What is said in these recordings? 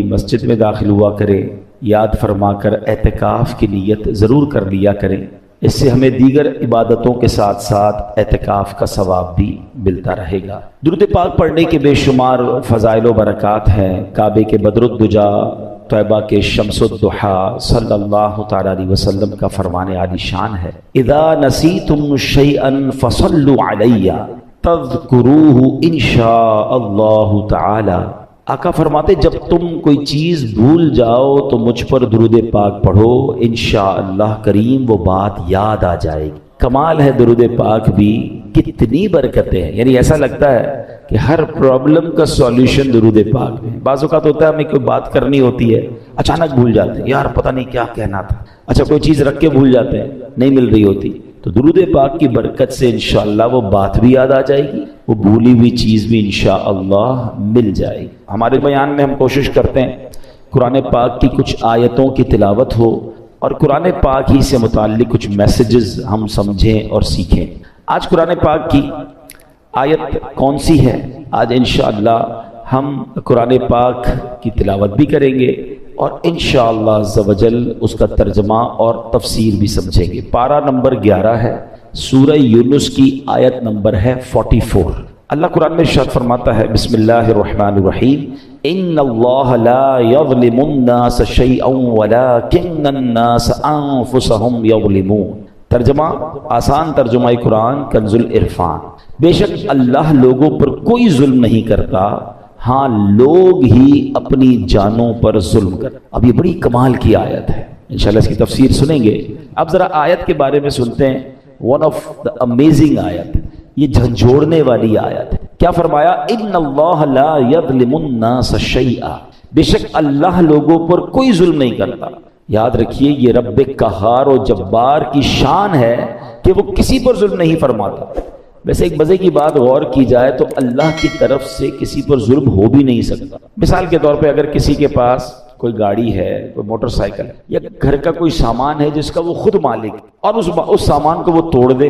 مسجد میں داخل ہوا کریں، یاد فرما کر اعتکاف کی نیت ضرور کر لیا کریں، اس سے ہمیں دیگر عبادتوں کے ساتھ ساتھ اعتکاف کا ثواب بھی ملتا رہے گا۔ درود پاک پڑھنے کے بے شمار فضائل و برکات ہیں۔ کعبے کے بدر الدجا، طیبہ کے شمس الضحیٰ صلی اللہ تعالی علیہ وسلم کا فرمان عالی شان ہے، اذا نسیتم شیئا فصلوا علی تذکروہ ان شاء اللہ تعالی۔ آقا فرماتے جب تم کوئی چیز بھول جاؤ تو مجھ پر درود پاک پڑھو، انشاءاللہ کریم وہ بات یاد آ جائے گی۔ کمال ہے درود پاک بھی، کتنی برکتیں ہیں، یعنی ایسا لگتا ہے کہ ہر پرابلم کا سولیوشن درود پاک میں۔ بعض اوقات ہوتا ہے ہمیں کوئی بات کرنی ہوتی ہے، اچانک بھول جاتے ہیں، یار پتہ نہیں کیا کہنا تھا، اچھا کوئی چیز رکھ کے بھول جاتے ہیں، نہیں مل رہی ہوتی، تو درود پاک کی برکت سے انشاءاللہ وہ بات بھی یاد آ جائے گی، وہ بھولی ہوئی چیز بھی انشاءاللہ مل جائے گی۔ ہمارے بیان میں ہم کوشش کرتے ہیں قرآن پاک کی کچھ آیتوں کی تلاوت ہو اور قرآن پاک ہی سے متعلق کچھ میسیجز ہم سمجھیں اور سیکھیں۔ آج قرآن پاک کی آیت کون سی ہے؟ آج انشاءاللہ ہم قرآن پاک کی تلاوت بھی کریں گے اور انشاءاللہ عز و جل اس کا ترجمہ اور تفسیر بھی سمجھیں گے۔ پارہ نمبر 11 ہے، سورہ یونس کی آیت نمبر ہے 44۔ اللہ قرآن میں ارشاد فرماتا ہے، بسم اللہ الرحمن الرحیم، ان اللہ لا یظلم الناس شیئا ولکن الناس انفسهم یظلمون۔ ترجمہ، آسان ترجمہ قرآن کنز العرفان، بے شک اللہ لوگوں پر کوئی ظلم نہیں کرتا، ہاں لوگ ہی اپنی جانوں پر ظلم کر۔ اب یہ بڑی کمال کی آیت ہے، انشاءاللہ اس کی تفسیر سنیں گے۔ اب ذرا آیت کے بارے میں سنتے ہیں، ون آف دا امیزنگ آیت، یہ جھنجھوڑنے والی آیت ہے۔ کیا فرمایا؟ ان اللہ لا یظلم الناس شیئا، بے شک اللہ لوگوں پر کوئی ظلم نہیں کرتا۔ یاد رکھیے یہ رب قہار و جبار کی شان ہے کہ وہ کسی پر ظلم نہیں فرماتا۔ ویسے ایک مزے کی بات غور کی جائے تو اللہ کی طرف سے کسی پر ظلم ہو بھی نہیں سکتا۔ مثال کے طور پہ اگر کسی کے پاس کوئی گاڑی ہے، کوئی موٹر سائیکل یا گھر کا کوئی سامان ہے جس کا وہ خود مالک اور اس سامان کو وہ توڑ دے،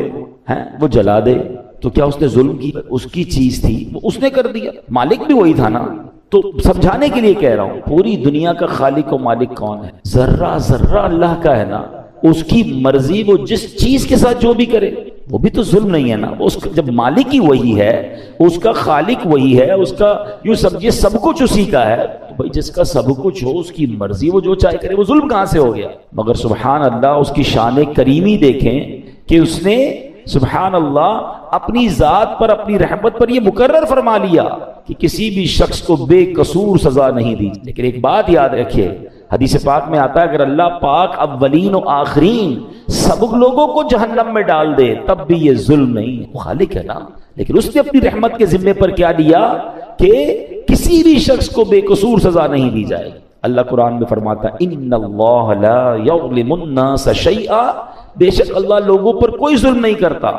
وہ جلا دے، تو کیا اس نے ظلم کی؟ اس کی چیز تھی، وہ اس نے کر دیا، مالک بھی وہی تھا نا۔ تو سمجھانے کے لیے کہہ رہا ہوں، پوری دنیا کا خالق و مالک کون ہے؟ ذرہ ذرہ اللہ کا ہے نا، اس کی مرضی، وہ جس چیز کے ساتھ جو بھی کرے وہ بھی تو ظلم نہیں ہے نا۔ اس کا جب مالک ہی وہی ہے، اس کا خالق وہی ہے، اس کا یوں سمجھے سب کچھ اسی کا ہے، تو بھائی جس کا سب کچھ ہو اس کی مرضی، وہ جو چاہے کرے، وہ ظلم کہاں سے ہو گیا؟ مگر سبحان اللہ اس کی شان کریمی دیکھیں کہ اس نے سبحان اللہ اپنی ذات پر، اپنی رحمت پر یہ مقرر فرما لیا کہ کسی بھی شخص کو بے قصور سزا نہیں دی۔ لیکن ایک بات یاد رکھیے، حدیث پاک میں آتا ہے اگر اللہ پاک اولین و آخرین سب لوگوں کو جہنم میں ڈال دے تب بھی یہ ظلم نہیں ہے، وہ خالق ہے نا۔ لیکن اس نے اپنی رحمت کے ذمے پر کیا لیا کہ کسی بھی شخص کو بے قصور سزا نہیں دی جائے گی۔ اللہ قرآن میں فرماتا ہے ان اللہ لا یظلم الناس شیئا، بے شک اللہ لوگوں پر کوئی ظلم نہیں کرتا،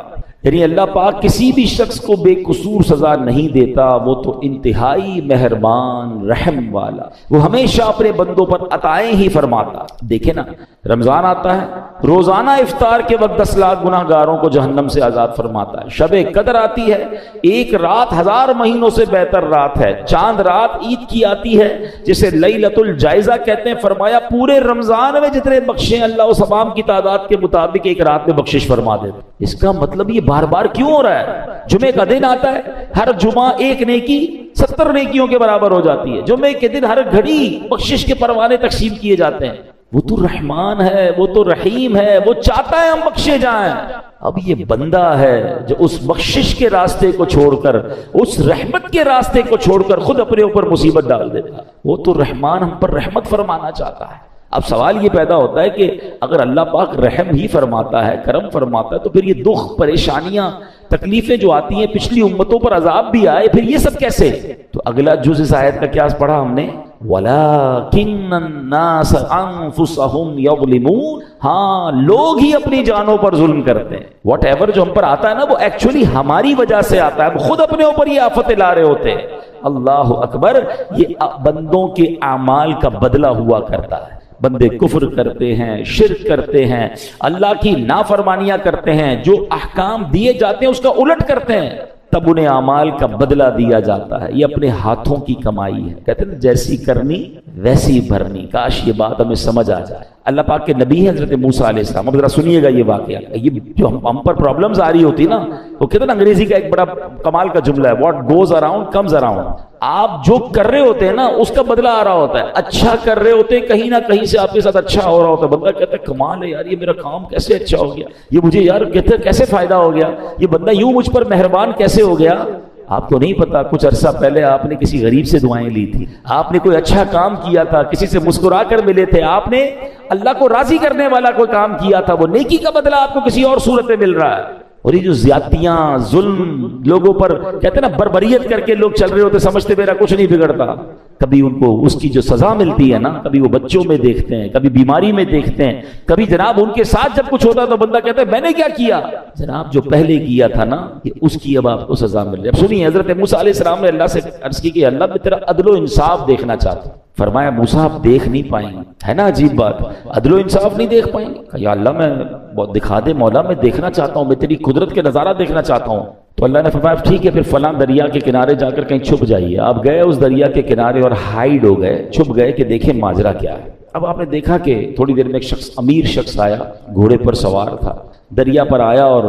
یعنی اللہ پاک کسی بھی شخص کو بے قصور سزا نہیں دیتا، وہ تو انتہائی مہربان رحم والا، وہ ہمیشہ اپنے بندوں پر عطائیں ہی فرماتا۔ دیکھیں نا، رمضان آتا ہے، روزانہ افطار کے وقت 10 لاکھ گناہ گاروں کو جہنم سے آزاد فرماتا ہے۔ شب قدر آتی ہے، ایک رات 1000 مہینوں سے بہتر رات ہے۔ چاند رات عید کی آتی ہے جسے لیلۃ الجائزہ کہتے ہیں، فرمایا پورے رمضان میں جتنے بخشیں اللہ اس تمام کی تعداد کے مطابق ایک رات میں بخشش فرما دیتے۔ اس کا مطلب یہ بار بار کیوں ہو رہا ہے؟ جمعے کا دن آتا ہے، ہر جمعہ ایک نیکی 70 نیکیوں کے برابر ہو جاتی ہے۔ جمعے کے دن ہر گھڑی بخشش کے پروانے تقسیم کیے جاتے ہیں۔ وہ تو رحمان ہے، وہ تو رحیم ہے، وہ چاہتا ہے ہم بخشے جائیں۔ اب یہ بندہ ہے جو اس بخشش کے راستے کو چھوڑ کر، اس رحمت کے راستے کو چھوڑ کر خود اپنے اوپر مصیبت ڈال دیتا۔ وہ تو رحمان ہم پر رحمت فرمانا چاہتا ہے۔ اب سوال یہ پیدا ہوتا ہے کہ اگر اللہ پاک رحم ہی فرماتا ہے، کرم فرماتا ہے، تو پھر یہ دکھ، پریشانیاں، تکلیفیں جو آتی ہیں، پچھلی امتوں پر عذاب بھی آئے، پھر یہ سب کیسے؟ تو اگلا جز اس آیت کا کیا پڑھا ہم نے؟ وَلَٰكِنَّ النَّاسَ أَنفُسَهُمْ يَظْلِمُونَ، ہاں لوگ ہی اپنی جانوں پر ظلم کرتے ہیں۔ واٹ ایور جو ہم پر آتا ہے نا، وہ ایکچولی ہماری وجہ سے آتا ہے، ہم خود اپنے اوپر یہ آفتیں لا رہے ہوتے ہیں۔ اللہ اکبر، یہ بندوں کے اعمال کا بدلہ ہوا کرتا ہے۔ بندے کفر کرتے ہیں، شرک کرتے ہیں، اللہ کی نافرمانیاں کرتے ہیں، جو احکام دیے جاتے ہیں اس کا الٹ کرتے ہیں، تب انہیں اعمال کا بدلہ دیا جاتا ہے. یہ اپنے ہاتھوں کی کمائی ہے. کہتے ہیں جیسی کرنی ویسی بھرنی. کاش یہ بات ہمیں سمجھ آ جائے. اللہ پاک کے نبی ہیں حضرت موسیٰ علیہ السلام. اب ذرا سنیے گا یہ واقعہ. یہ جو ہم پر پرابلمز آ رہی ہوتی نا, وہ کہتے ہیں نا انگریزی کا ایک بڑا کمال کا جملہ ہے, what goes around comes around. آپ جو کر رہے ہوتے ہیں نا اس کا بدلہ آ رہا ہوتا ہے. اچھا کر رہے ہوتے ہیں, کہیں نہ کہیں سے آپ کے ساتھ اچھا ہو رہا ہوتا ہے. بندہ کہتا ہے کمال ہے یار, یہ میرا کام کیسے اچھا ہو گیا, یہ مجھے یار کہتے ہیں کیسے فائدہ ہو گیا, یہ بندہ یوں مجھ پر مہربان کیسے ہو گیا. آپ کو نہیں پتا کچھ عرصہ پہلے آپ نے کسی غریب سے دعائیں لی تھی, آپ نے کوئی اچھا کام کیا تھا, کسی سے مسکرا کر ملے تھے, آپ نے اللہ کو راضی کرنے والا کوئی کام کیا تھا, وہ نیکی کا بدلہ آپ کو کسی اور صورت میں مل رہا ہے. اور یہ جو زیادتیاں, ظلم لوگوں پر کہتے ہیں نا بربریت کر کے لوگ چل رہے ہوتے, سمجھتے میرا کچھ نہیں بگڑتا. کبھی ان کو اس کی جو سزا ملتی ہے نا, کبھی وہ بچوں میں دیکھتے ہیں, کبھی بیماری میں دیکھتے ہیں, کبھی جناب ان کے ساتھ جب کچھ ہوتا ہے تو بندہ کہتا ہے میں نے کیا کیا. جناب جو پہلے کیا تھا نا, اس کی اب آپ کو سزا مل رہی ہے. اب سنیے, حضرت موسیٰ علیہ السلام نے اللہ سے عرض کی کہ اللہ میں تیرا عدل و انصاف دیکھنا چاہتا ہوں. فرمایا موسیٰ آپ دیکھ نہیں پائیں گے. ہے نا عجیب بات, عدل و انصاف نہیں دیکھ پائیں گے. یا اللہ میں بہت دکھا دے مولا, میں دیکھنا چاہتا ہوں, میں تیری قدرت کے نظارہ دیکھنا چاہتا ہوں. تو اللہ نے فرمایا ٹھیک ہے, پھر فلاں دریا کے کنارے جا کر کہیں چھپ جائیے. آپ گئے اس دریا کے کنارے اور ہائیڈ ہو گئے, چھپ گئے کہ دیکھیں ماجرا کیا ہے. اب آپ نے دیکھا کہ تھوڑی دیر میں ایک شخص, امیر شخص آیا, گھوڑے پر سوار تھا, دریا پر آیا اور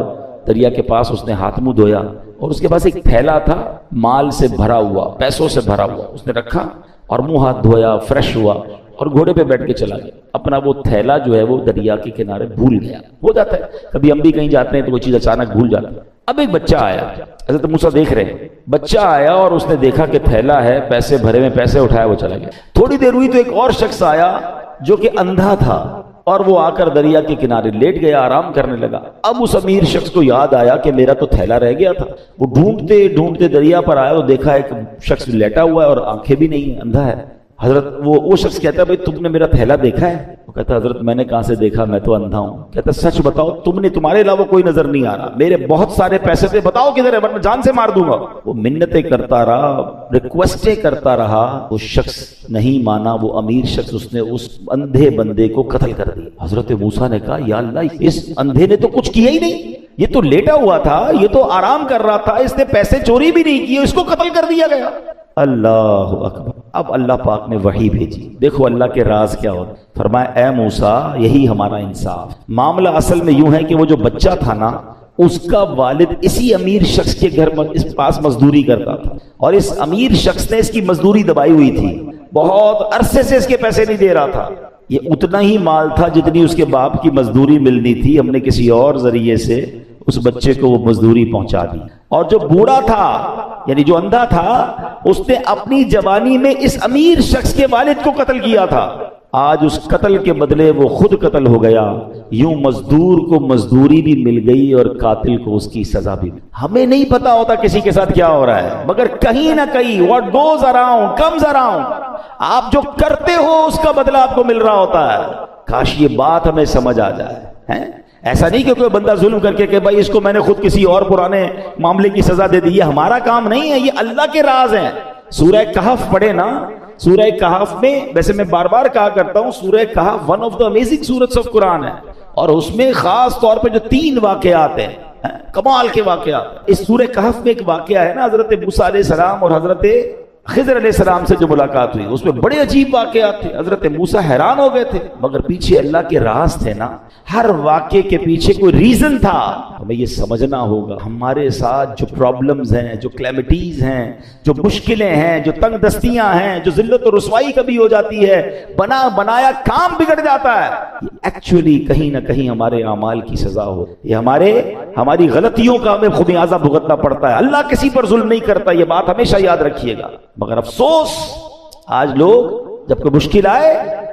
دریا کے پاس اس نے ہاتھ منہ دھویا, اور اس کے پاس ایک تھیلا تھا مال سے بھرا ہوا, پیسوں سے بھرا ہوا. اس نے رکھا اور منہ ہاتھ دھویا, فریش ہوا اور گھوڑے پہ بیٹھ کے چلا گیا. اپنا وہ تھیلا جو ہے وہ دریا کے کنارے بھول گیا. ہو جاتا ہے کبھی ہم بھی کہیں جاتے ہیں تو وہ چیز اچانک بھول جاتا ہے. اب ایک بچہ آیا, حضرت موسیٰ دیکھ رہے ہیں, بچہ آیا اور اس نے دیکھا کہ تھیلا ہے, پیسے بھرے میں, پیسے اٹھایا, وہ چلا گیا. تھوڑی دیر ہوئی تو ایک اور شخص آیا جو کہ اندھا تھا, اور وہ آ کر دریا کے کنارے لیٹ گیا, آرام کرنے لگا. اب اس امیر شخص کو یاد آیا کہ میرا تو تھیلا رہ گیا تھا. وہ ڈھونڈتے ڈھونڈتے دریا پر آیا تو دیکھا ایک شخص لیٹا ہوا ہے اور آنکھیں بھی نہیں ہیں, اندھا ہے. حضرت وہ شخص کہتا ہے بھائی تم نے میرا تھیلا دیکھا ہے؟ وہ کہتا ہے حضرت میں نے کہاں سے دیکھا, میں تو اندھا ہوں. کہتا ہے سچ بتاؤ, تمہارے علاوہ کوئی نظر نہیں آ رہا, میرے بہت سارے پیسے تھے, بتاؤ کدھر ہے ورنہ جان سے مار دوں گا. وہ منتیں کرتا رہا, ریکویسٹیں کرتا رہا, وہ شخص نہیں مانا. وہ امیر شخص, اس نے اس اندھے بندے کو قتل کر دیا. حضرت موسیٰ نے کہا یا اللہ, اس اندھے نے تو کچھ کیا ہی نہیں, یہ تو لیٹا ہوا تھا, یہ تو آرام کر رہا تھا, اس نے پیسے چوری بھی نہیں کیے, اس کو قتل کر دیا گیا. اللہ اکبر. اب اللہ پاک نے وحی بھیجی. دیکھو اللہ کے راز کیا ہوتا. فرمایا اے موسیٰ, یہی ہمارا انصاف. معاملہ اصل میں یوں ہے کہ وہ جو بچہ تھا نا, اس کا والد اسی امیر شخص کے گھر اس پاس مزدوری کرتا تھا, اور اس امیر شخص نے اس کی مزدوری دبائی ہوئی تھی, بہت عرصے سے اس کے پیسے نہیں دے رہا تھا. یہ اتنا ہی مال تھا جتنی اس کے باپ کی مزدوری ملنی تھی, ہم نے کسی اور ذریعے سے اس بچے کو وہ مزدوری پہنچا دی. اور جو بوڑھا تھا یعنی جو اندھا تھا, اس نے اپنی جوانی میں اس امیر شخص کے والد کو قتل کیا تھا. آج اس قتل کے بدلے وہ خود قتل ہو گیا. یوں مزدور کو مزدوری بھی مل گئی اور قاتل کو اس کی سزا بھی مل. ہمیں نہیں پتا ہوتا کسی کے ساتھ کیا ہو رہا ہے, مگر کہیں نہ کہیں what goes around comes around. آپ جو کرتے ہو اس کا بدلہ آپ کو مل رہا ہوتا ہے. کاش یہ بات ہمیں سمجھ آ جائے. ایسا نہیں کہ کوئی بندہ ظلم کر کے کہ بھائی اس کو میں نے خود کسی اور پرانے معاملے کی سزا دے دی, یہ ہمارا کام نہیں ہے, یہ اللہ کے راز ہیں. سورہ کہف پڑھے نا, سورہ کہف میں, ویسے میں بار بار کہا کرتا ہوں, Surah Kahf one of the amazing surahs of Quran ہے, اور اس میں خاص طور پہ جو 3 واقعات ہیں, کمال کے واقعات. اس سورہ کہف میں ایک واقعہ ہے نا, حضرت موسیٰ علیہ السلام اور حضرت خضر علیہ السلام سے جو ملاقات ہوئی, اس میں بڑے عجیب واقعات تھے. حضرت موسیٰ حیران ہو گئے تھے, مگر پیچھے اللہ کے راز تھے نا. ہر واقعے کے پیچھے کوئی ریزن تھا. ہمیں یہ سمجھنا ہوگا ہمارے ساتھ جو پرابلمز ہیں, جو کلیمٹیز ہیں, جو مشکلیں ہیں, جو تنگ دستیاں ہیں, جو ذلت و رسوائی کبھی ہو جاتی ہے, بنایا کام بگڑ جاتا ہے, یہ ایکچولی کہیں نہ کہیں ہمارے اعمال کی سزا ہو. یہ ہماری غلطیوں کا ہمیں خمیازہ بھگتنا پڑتا ہے. اللہ کسی پر ظلم نہیں کرتا, یہ بات ہمیشہ یاد رکھیے گا. مگر افسوس, آج لوگ جب کوئی مشکل آئے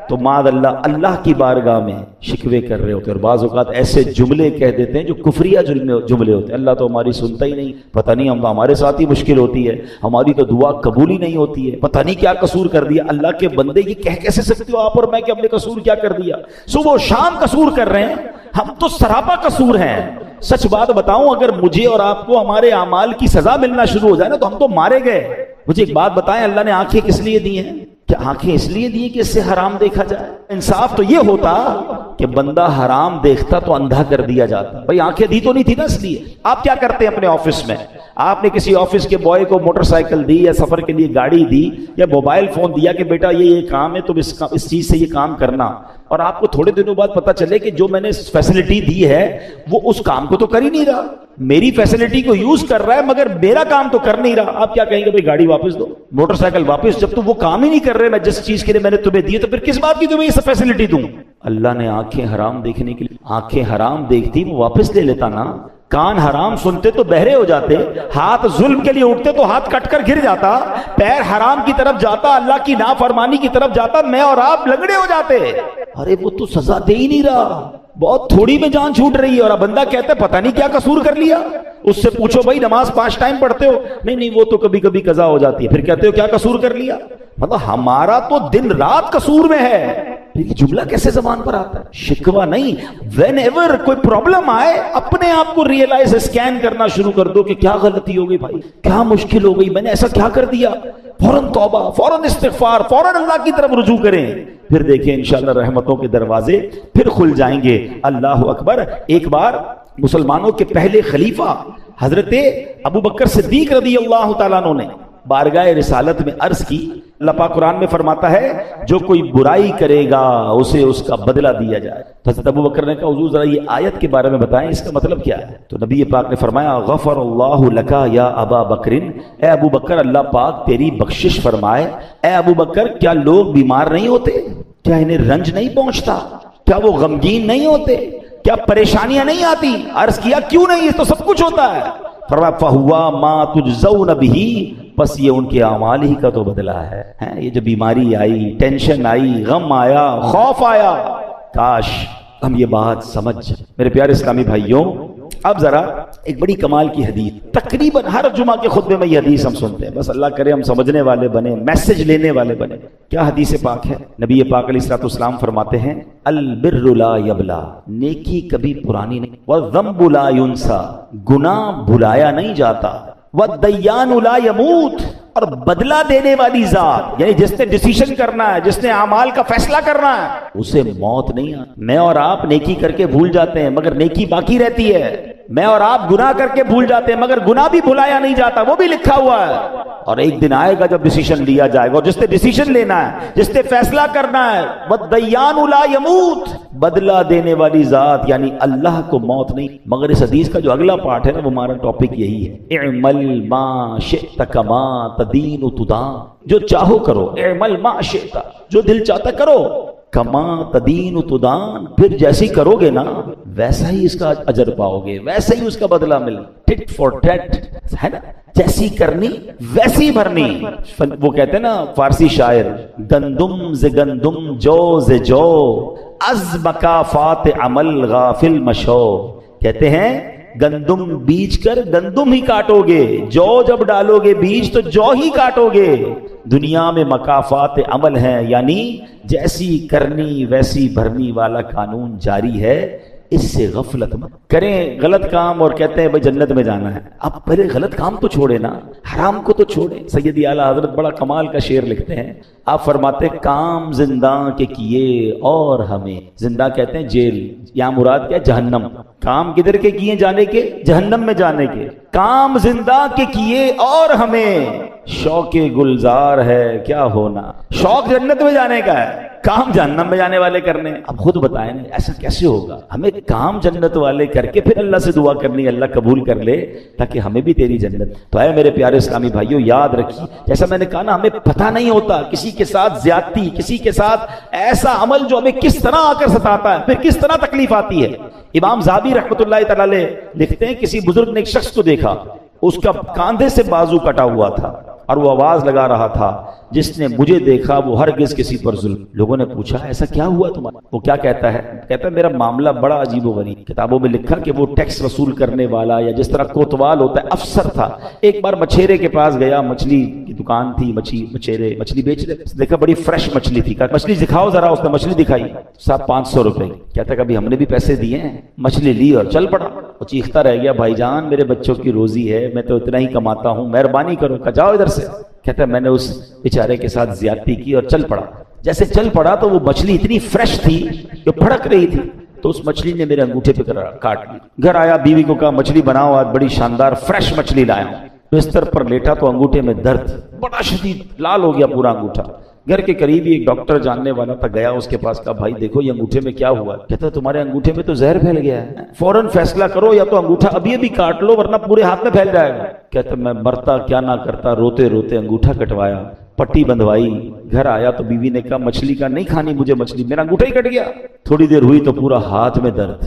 تو معاذ اللہ کی بارگاہ میں شکوے کر رہے ہوتے ہیں, اور بعض اوقات ایسے جملے کہہ دیتے ہیں جو کفریہ جملے ہوتے ہیں. اللہ تو ہماری سنتا ہی نہیں, پتہ نہیں ہمارے ساتھ ہی مشکل ہوتی ہے, ہماری تو دعا قبول ہی نہیں ہوتی ہے, پتہ نہیں کیا قصور کر دیا. اللہ کے بندے یہ کہہ کیسے سکتے ہو آپ اور میں کہ ہم نے قصور کیا کر دیا؟ صبح و شام قصور کر رہے ہیں, ہم تو سراپا قصور ہیں. سچ بات بتاؤں, اگر مجھے اور آپ کو ہمارے اعمال کی سزا ملنا شروع ہو جائے نا تو ہم تو مارے گئے. مجھے ایک بات بتائیں, اللہ نے آنکھیں کس لیے دی ہیں؟ کہ آنکھیں اس لیے دی کہ اس سے حرام دیکھا جائے. انصاف تو یہ ہوتا کہ بندہ حرام دیکھتا تو اندھا کر دیا جاتا. بھائی آنکھیں دی تو نہیں تھی نا اس لیے. آپ کیا کرتے ہیں اپنے آفس میں؟ آپ نے کسی آفس کے بوائے کو موٹر سائیکل دی یا سفر کے لیے گاڑی دی یا موبائل فون دیا کہ بیٹا یہ کام ہے تم اس چیز سے یہ کام کرنا، اور آپ کو تھوڑے دنوں بعد پتا چلے کہ جو میں نے فیسلٹی دی ہے وہ اس کام کو تو کر ہی نہیں رہا، میری فیسلٹی کو یوز کر رہا ہے مگر میرا کام تو کر نہیں رہا، آپ کیا کہیں گے؟ بھائی گاڑی واپس دو، موٹر سائیکل واپس، جب تم وہ کام ہی نہیں کر رہے میں جس چیز کے لیے میں نے تمہیں دی تو پھر کس بات کی تمہیں یہ سب فیسلٹی دوں؟ اللہ نے آنکھیں حرام دیکھنے کے لیے، آنکھیں حرام دیکھتی وہ واپس لے لیتا نا، کان حرام سنتے تو بہرے ہو جاتے، ہاتھ ظلم کے لیے اٹھتے تو ہاتھ کٹ کر گر جاتا، پیر حرام کی طرف جاتا، اللہ کی نافرمانی کی طرف جاتا، میں اور آپ لنگڑے ہو جاتے۔ ارے وہ تو سزا دے ہی نہیں رہا، بہت تھوڑی میں جان چھوٹ رہی ہے، اور اب بندہ کہتا ہے پتہ نہیں کیا قصور کر لیا، اس سے پوچھو بھائی نماز 5 ٹائم پڑھتے ہو؟ نہیں وہ تو کبھی کبھی قضا ہو جاتی ہے، پھر کہتے ہو کیا قصور کر لیا؟ مطلب ہمارا تو دن رات قصور میں ہے، یہ جملہ کیسے زبان پر آتا ہے؟ شکوہ نہیں، وین ایور کوئی پرابلم آئے اپنے آپ کو ریئلائز اسکین کرنا شروع کر دو کہ کیا غلطی ہو گئی بھائی، کیا مشکل ہو گئی، میں نے ایسا کیا کر دیا، فوراً توبہ، فوراً استغفار، فوراً اللہ کی طرف رجوع کریں، پھر دیکھیں انشاءاللہ رحمتوں کے دروازے پھر کھل جائیں گے۔ اللہ اکبر۔ ایک بار مسلمانوں کے پہلے خلیفہ حضرت ابو بکر صدیق رضی اللہ تعالیٰ عنہ نے بارگاہ رسالت میں عرض کی، اللہ پاک قرآن میں فرماتا ہے جو کوئی برائی کرے گا اسے اس کا بدلہ دیا جائے۔ حضرت ابو بکر نے کہا حضور ذرا یہ آیت کے بارے میں بتائیں، اس کا مطلب کیا ہے؟ تو نبی پاک نے فرمایا غفر اللہ لکا یا ابا بکر، اے ابو بکر اللہ پاک تیری بخشش فرمائے۔ اے ابو بکر کیا لوگ بیمار نہیں ہوتے؟ کیا انہیں رنج نہیں پہنچتا؟ کیا وہ غمگین نہیں ہوتے؟ کیا پریشانیاں نہیں آتی؟ عرض کیا کیوں نہیں، یہ تو سب کچھ ہوتا ہے۔ فرمایا فہوا ما تجزون بہ، بس یہ ان کے اعمال ہی کا تو بدلہ ہے۔ یہ جو بیماری آئی، ٹینشن آئی، غم آیا، خوف آیا، کاش ہم یہ بات سمجھ۔ میرے پیارے اسلامی بھائیوں، اب ذرا ایک بڑی کمال کی حدیث، تقریباً ہر جمعہ کے خطبے میں یہ حدیث ہم سنتے ہیں، بس اللہ کرے ہم سمجھنے والے بنے، میسج لینے والے بنے۔ کیا حدیث پاک ہے؟ نبی پاک علیہ الصلوۃ والسلام فرماتے ہیں البر لا یبلا، نیکی کبھی پرانی نہیں، والذنب لا ینسا، گناہ بھلایا نہیں جاتا، والدیان لا یموت، اور بدلہ دینے والی ذات یعنی جس نے ڈیسیشن کرنا ہے، جس نے اعمال کا فیصلہ کرنا ہے، اسے موت نہیں آتی۔ میں اور آپ نیکی کر کے بھول جاتے ہیں مگر نیکی باقی رہتی ہے، میں اور آپ گناہ کر کے بھول جاتے ہیں مگر گناہ بھی بھلایا نہیں جاتا، وہ بھی لکھا ہوا ہے، اور ایک دن آئے گا جب ڈیسیشن لیا جائے گا، اور جس نے ڈیسیشن لینا ہے، جس نے فیصلہ کرنا ہے، والدیان لا یموت، بدلہ دینے والی ذات یعنی اللہ کو موت نہیں۔ مگر اس حدیث کا جو اگلا پارٹ ہے نا وہ ہمارا ٹاپک یہی ہے، اعمل ما شئت کما تدین تدان، جو چاہو کرو، اعمل ما شئت، جو دل چاہتا کرو، کما تدین تدان، پھر جیسی کرو گے نا ویسا ہی اس کا اجر پاؤ گے، ویسا ہی اس کا بدلہ ملے، ٹٹ فار ٹٹ ہے نا، جیسی کرنی ویسی بھرنی۔ وہ کہتے ہیں نا فارسی شاعر، گندم ز گندم جو ز جو، از مکافات عمل غافل مشو، کہتے ہیں گندم بیج کر گندم ہی کاٹو گے، جو جب ڈالو گے بیج تو جو ہی کاٹو گے۔ دنیا میں مکافات عمل ہیں، یعنی جیسی کرنی ویسی بھرنی والا قانون جاری ہے، اس سے غفلت مت کریں۔ غلط کام اور کہتے ہیں بھائی جنت میں جانا ہے، اب پہلے غلط کام تو چھوڑے نا، حرام کو تو چھوڑے۔ سیدی اعلیٰ حضرت بڑا کمال کا شعر لکھتے ہیں، آپ فرماتے ہیں کام زندہ کے کیے اور ہمیں، زندہ کہتے ہیں جیل، یہاں مراد کیا؟ جہنم۔ کام کدھر کے کیے؟ جانے کے، جہنم میں جانے کے۔ کام زندہ کے کیے اور ہمیں شوق گلزار ہے کیا ہونا، شوق جنت میں جانے کا ہے، کام جہنم میں جانے والے کرنے۔ اب خود بتائیں ایسا کیسے ہوگا؟ ہمیں کام جنت والے کر کے پھر اللہ سے دعا کرنی، اللہ قبول کر لے تاکہ ہمیں بھی تیری جنت۔ تو اے میرے پیارے اسلامی بھائیوں، یاد رکھیے جیسا میں نے کہا نا، ہمیں پتہ نہیں ہوتا کسی کے ساتھ زیادتی، کسی کے ساتھ ایسا عمل جو ہمیں کس طرح آ کر ستاتا ہے، پھر کس طرح تکلیف آتی ہے۔ امام ذہبی رحمۃ اللہ تعالی علیہ لکھتے ہیں کسی بزرگ نے ایک شخص کو دیکھا، اس کا کاندھے سے بازو کٹا ہوا تھا اور وہ آواز لگا رہا تھا، جس نے مجھے دیکھا وہ ہرگز کسی پر ظلم۔ لوگوں نے پوچھا ایسا کیا ہوا تمہارا؟ وہ کیا کہتا ہے؟ کہتا ہے میرا معاملہ بڑا عجیب و غریب۔ کتابوں میں لکھا کہ وہ ٹیکس وصول کرنے والا یا جس طرح کوتوال ہوتا ہے افسر تھا۔ ایک بار مچھیرے کے پاس گیا، مچھلی کی دکان تھی، مچھیرے مچھلی بیچ رہے، دیکھا بڑی فریش مچھلی تھی، کہا مچھلی دکھاؤ ذرا۔ اس نے مچھلی دکھائی، صاحب 500 روپے۔ کہتا کبھی ہم نے بھی پیسے دیے ہیں؟ مچھلی لی اور چل پڑا۔ وہ چیختا رہ گیا بھائی جان میرے بچوں کی روزی ہے، میں تو اتنا ہی کماتا ہوں، مہربانی کرو۔ کہا جاؤ ادھر سے۔ کہتا ہے میں نے اس بیچارے کے ساتھ زیادتی کی اور چل پڑا۔ جیسے چل پڑا تو وہ مچھلی اتنی فریش تھی جو پھڑک رہی تھی، تو اس مچھلی نے میرے انگوٹھے پہ کاٹ لی۔ گھر آیا، بیوی کو کہا مچھلی بناؤ، آج بڑی شاندار فریش مچھلی لایا ہوں۔ بستر پر لیٹا تو انگوٹھے میں درد بڑا شدید، لال ہو گیا پورا انگوٹھا۔ گھر کے قریب ہی ایک ڈاکٹر جاننے والا تھا، گیا اس کے پاس، کہا بھائی دیکھو یہ انگوٹھے میں کیا ہوا؟ کہتا تمہارے انگوٹھے میں تو زہر پھیل گیا ہے، فوراً فیصلہ کرو، یا تو انگوٹھا ابھی ابھی کاٹ لو ورنہ پورے ہاتھ میں پھیل جائے گا۔ کہتا میں مرتا کیا نہ کرتا، روتے روتے انگوٹھا کٹوایا، پٹی بندھوائی۔ گھر آیا تو بیوی نے کہا مچھلی کا نہیں کھانی مجھے مچھلی، میرا انگوٹھا ہی کٹ گیا۔ تھوڑی دیر ہوئی تو پورا ہاتھ میں درد،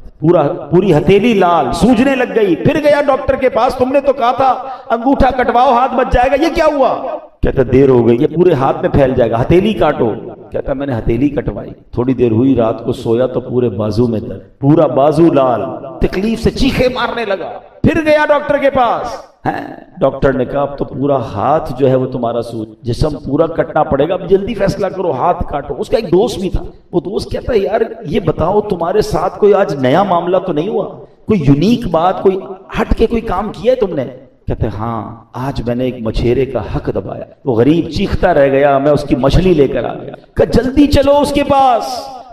پوری ہتھیلی لال، سوجنے لگ گئی۔ پھر گیا ڈاکٹر کے پاس، تم نے تو کہا تھا انگوٹھا کٹواؤ ہاتھ بچ جائے گا، یہ کیا ہوا؟ کہتا دیر ہو گئی، یہ پورے ہاتھ میں پھیل جائے گا، ہتھیلی کاٹو۔ کہتا میں نے ہتھیلی کٹوائی۔ تھوڑی دیر ہوئی، رات کو سویا تو پورے بازو میں درد، پورا بازو لال، تکلیف سے چیخے مارنے لگا۔ پھر گیا ڈاکٹر کے پاس، ڈاکٹر نے کہا اب تو پورا ہاتھ جو ہے وہ تمہارا سوج، جسم پورا کٹنا پڑے گا، اب جلدی فیصلہ کرو، ہاتھ کاٹو۔ اس کا ایک دوست بھی تھا، وہ دوست کہتا ہے یار یہ بتاؤ تمہارے ساتھ کوئی آج نیا معاملہ تو نہیں ہوا، کوئی یونیک بات، کوئی ہٹ کے کوئی کام کیا ہے تم نے؟ کہتے ہاں آج میں نے ایک مچھیرے کا حق دبایا، وہ غریب چیختا رہ گیا، میں اس کی مچھلی لے کر آ گیا۔ کہ جلدی چلو اس کے پاس،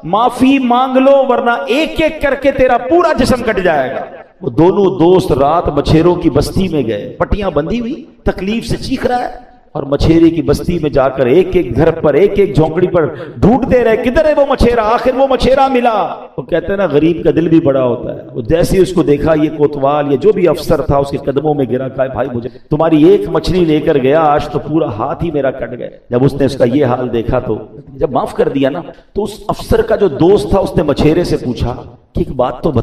معافی مانگ لو ورنہ ایک ایک کر کے تیرا پورا جسم کٹ جائے گا۔ وہ دونوں دوست رات مچھیروں کی بستی میں گئے، پٹیاں بندھی ہوئی، تکلیف سے چیخ رہا ہے، اور مچھیرے کی بستی میں جا کر ایک ایک گھر پر، ایک ایک جھونپڑی پر ڈھونڈتے رہے کدھر ہے وہ مچھیرا۔ آخر وہ مچھیرا ملا۔ وہ کہتے ہیں نا غریب کا دل بھی بڑا ہوتا ہے، وہ جیسے اس کو دیکھا یہ کوتوال یا جو بھی افسر تھا اس کے قدموں میں گرا، کہا بھائی مجھے تمہاری ایک مچھلی لے کر گیا، آج تو پورا ہاتھ ہی میرا کٹ گیا۔ جب اس نے اس کا یہ حال دیکھا تو جب معاف کر دیا نا، تو اس افسر کا جو دوست تھا اس نے مچھیرے سے پوچھا کہ ایک بات تو بتا